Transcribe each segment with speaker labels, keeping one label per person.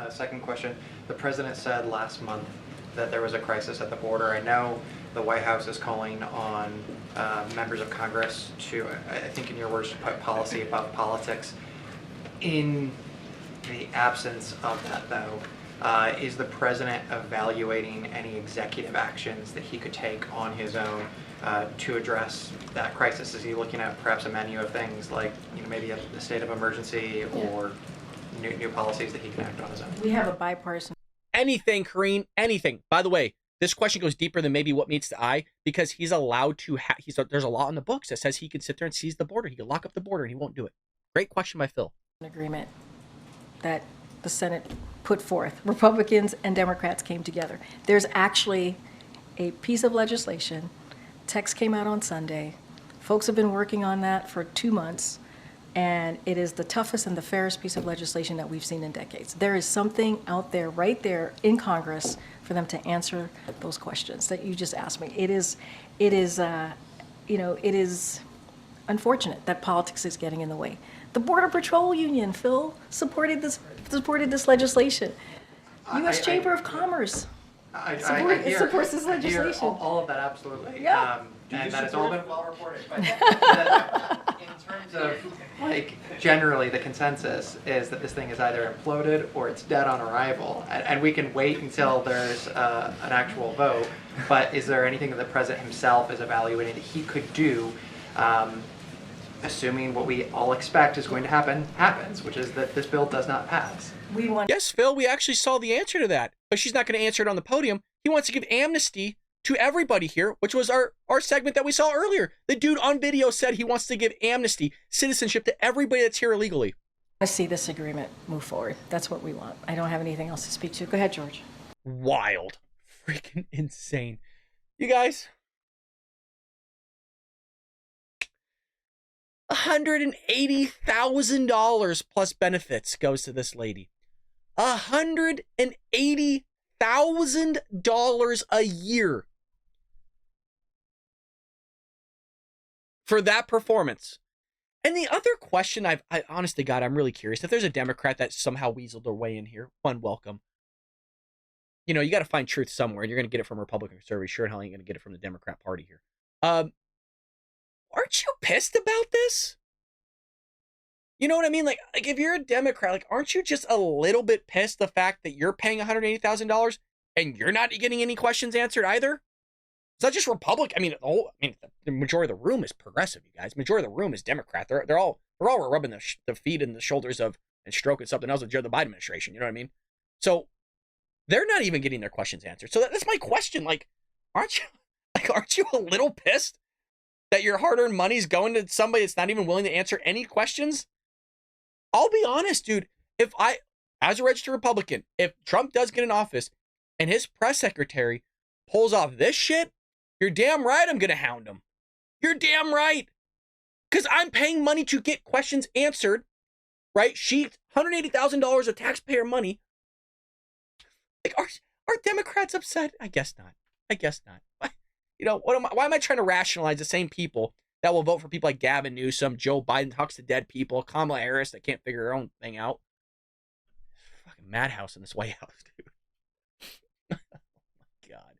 Speaker 1: Second question. The president said last month that there was a crisis at the border. I know the White House is calling on members of Congress to, I think in your words, to put policy above politics. In the absence of that, though, is the president evaluating any executive actions that he could take on his own to address that crisis? Is he looking at perhaps a menu of things like, maybe a state of emergency or new policies that he can act on his own?
Speaker 2: We have a bipartisan.
Speaker 3: Anything, Karine, anything. By the way, this question goes deeper than maybe what meets the eye, because he's allowed to there's a law in the books that says he can sit there and seize the border. He can lock up the border and he won't do it. Great question by Phil.
Speaker 2: Agreement that the Senate put forth. Republicans and Democrats came together. There's actually a piece of legislation. Text came out on Sunday. Folks have been working on that for 2 months, and it is the toughest and the fairest piece of legislation that we've seen in decades. There is something out there, right there in Congress, for them to answer those questions that you just asked me. It is unfortunate that politics is getting in the way. The Border Patrol Union, Phil, supported this legislation. U.S. Chamber of Commerce supports this legislation.
Speaker 1: All of that, absolutely.
Speaker 2: Yeah.
Speaker 1: And that has all been well reported. But in terms of, generally the consensus is that this thing is either imploded or it's dead on arrival. And we can wait until there's an actual vote. But is there anything that the president himself is evaluating that he could do, assuming what we all expect is going to happens, which is that this bill does not pass?
Speaker 3: Yes, Phil, we actually saw the answer to that, but she's not going to answer it on the podium. He wants to give amnesty to everybody here, which was our segment that we saw earlier. The dude on video said he wants to give amnesty, citizenship to everybody that's here illegally.
Speaker 2: I see this agreement move forward. That's what we want. I don't have anything else to speak to. Go ahead, George.
Speaker 3: Wild. Freaking insane. You guys, $180,000 plus benefits goes to this lady. $180,000 a year for that performance. And the other question I honest to God, I'm really curious. If there's a Democrat that somehow weaseled their way in here, welcome. You got to find truth somewhere, and you're going to get it from Republican conservatives. Sure, hell, ain't going to get it from the Democrat Party here. Aren't you pissed about this? You know what I mean? Like if you're a Democrat, aren't you just a little bit pissed the fact that you're paying $180,000 and you're not getting any questions answered either? It's not just Republican. The majority of the room is progressive, you guys. Majority of the room is Democrat. They're all rubbing the feet and the shoulders of and stroking something else with the Biden administration. You know what I mean? So they're not even getting their questions answered. So that's my question. Aren't you a little pissed that your hard-earned money's going to somebody that's not even willing to answer any questions? I'll be honest, dude. As a registered Republican, if Trump does get in office and his press secretary pulls off this shit, you're damn right I'm going to hound him. You're damn right. Because I'm paying money to get questions answered, right? $180,000 of taxpayer money. Are Democrats upset? I guess not. Why am I trying to rationalize the same people that will vote for people like Gavin Newsom, Joe Biden talks to dead people, Kamala Harris that can't figure her own thing out? Fucking madhouse in this White House, dude. Oh my God.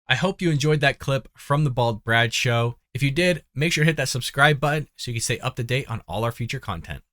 Speaker 3: I hope you enjoyed that clip from the Bald Brad Show. If you did, make sure to hit that subscribe button so you can stay up to date on all our future content.